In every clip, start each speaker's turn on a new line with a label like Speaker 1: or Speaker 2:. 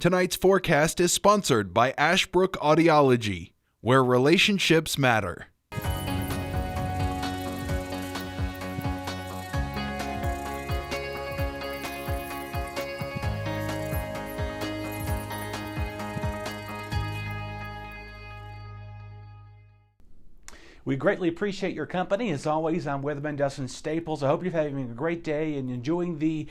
Speaker 1: Tonight's forecast is sponsored by Ashbrook Audiology, where relationships matter.
Speaker 2: We greatly appreciate your company. As always, I'm Weatherman Dustin Staples. I hope you're having a great day and enjoying the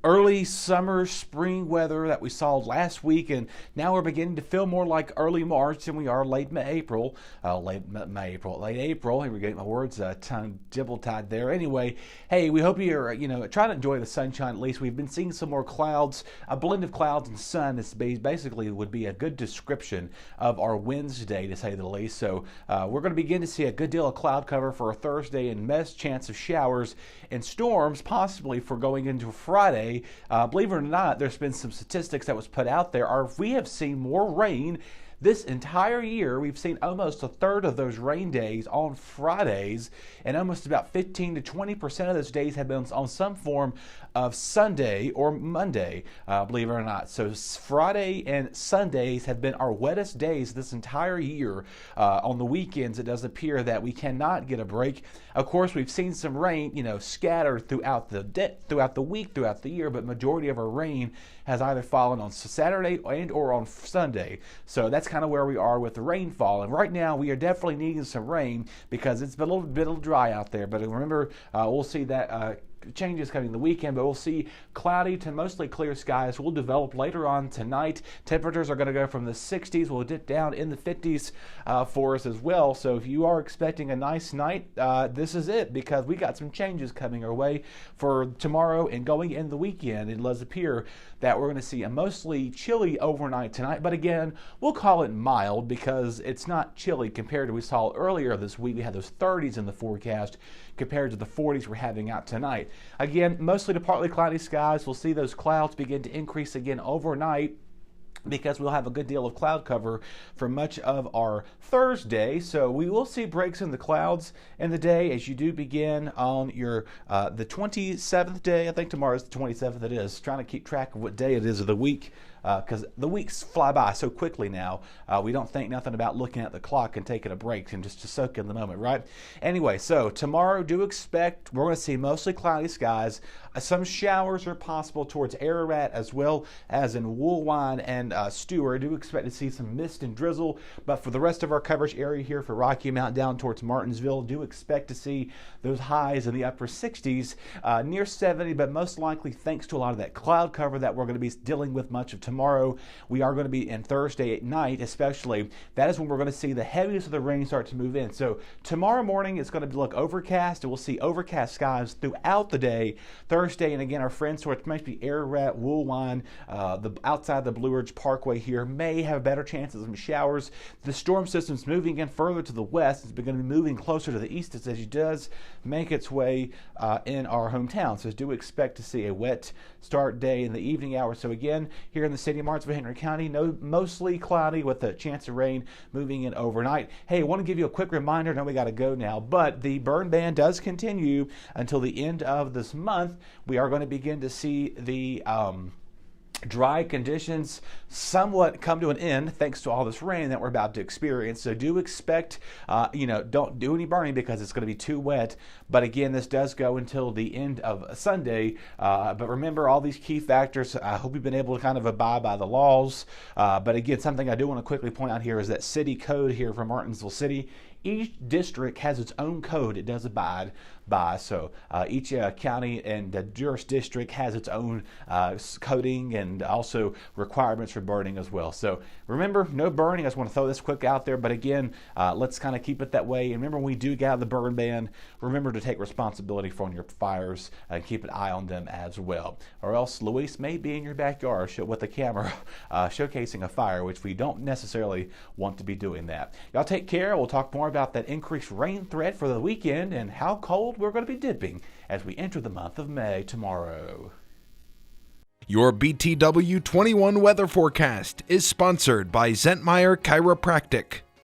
Speaker 2: early summer, spring weather that we saw last week, and now we're beginning to feel more like early March than we are late April. Here we're getting my words tongue dibble-tied there. Anyway, hey, we hope you're trying to enjoy the sunshine at least. We've been seeing some more clouds, a blend of clouds and sun. This basically would be a good description of our Wednesday, to say the least. So we're going to begin to see a good deal of cloud cover for a Thursday and best chance of showers and storms possibly for going into Friday. Believe it or not, there's been some statistics that was put out there. We have seen more rain this entire year. We've seen almost a third of those rain days on Fridays, and almost about 15 to 20% of those days have been on some form of Sunday or Monday, believe it or not. So Friday and Sundays have been our wettest days this entire year. On the weekends, it does appear that we cannot get a break. Of course, we've seen some rain, scattered throughout the week, throughout the year, but majority of our rain has either fallen on Saturday and or on Sunday. So that's kind of where we are with the rainfall. And right now, we are definitely needing some rain because it's been a little dry out there. But remember, we'll see that changes coming the weekend, but we'll see cloudy to mostly clear skies will develop later on tonight. Temperatures are going to go from the 60s, we'll dip down in the 50s for us as well. So if you are expecting a nice night, this is it, because we got some changes coming our way for tomorrow and going in the weekend. It does appear that we're going to see a mostly chilly overnight tonight, but again, we'll call it mild because it's not chilly compared to we saw earlier this week. We had those 30s in the forecast compared to the 40s we're having out tonight. Again, mostly to partly cloudy skies. We'll see those clouds begin to increase again overnight because we'll have a good deal of cloud cover for much of our Thursday. So we will see breaks in the clouds in the day as you do begin on your the 27th day. I think tomorrow's the 27th. It is. Trying to keep track of what day it is of the week, because the weeks fly by so quickly now. We don't think nothing about looking at the clock and taking a break and just to soak in the moment, right? Anyway, so tomorrow do expect we're going to see mostly cloudy skies. Some showers are possible towards Ararat as well as in Woolwine and Stewart. Do expect to see some mist and drizzle, but for the rest of our coverage area here for Rocky Mount down towards Martinsville, do expect to see those highs in the upper 60s, near 70, but most likely thanks to a lot of that cloud cover that we're going to be dealing with much of tomorrow. We are going to be in Thursday at night, especially. That is when we're going to see the heaviest of the rain start to move in. So tomorrow morning it's going to look overcast, and we'll see overcast skies throughout the day. Thursday, and again, our friends who might be Ararat, Woolwine, outside the Blue Ridge Parkway here may have better chances of some showers. The storm system's moving in further to the west. It's going to be moving closer to the east as it does make its way in our hometown. So do expect to see a wet start day in the evening hours. So again, here in the city of Martinsville, Henry County, mostly cloudy with a chance of rain moving in overnight. Hey, I want to give you a quick reminder. I know we got to go now, but the burn ban does continue until the end of this month. We are going to begin to see the dry conditions somewhat come to an end thanks to all this rain that we're about to experience. So do expect, don't do any burning because it's going to be too wet. But again, this does go until the end of Sunday. But remember all these key factors. I hope you've been able to kind of abide by the laws. But again, something I do want to quickly point out here is that city code here for Martinsville City. Each district has its own code it does abide by. So each county and district has its own coding and also requirements for burning as well. So remember, no burning. I just want to throw this quick out there. But again, let's kind of keep it that way. And remember, when we do get out of the burn ban, remember to take responsibility for your fires and keep an eye on them as well. Or else Luis may be in your backyard with a camera showcasing a fire, which we don't necessarily want to be doing that. Y'all take care. We'll talk more about that increased rain threat for the weekend and how cold we're going to be dipping as we enter the month of May tomorrow.
Speaker 1: Your BTW21 weather forecast is sponsored by Zentmeyer Chiropractic.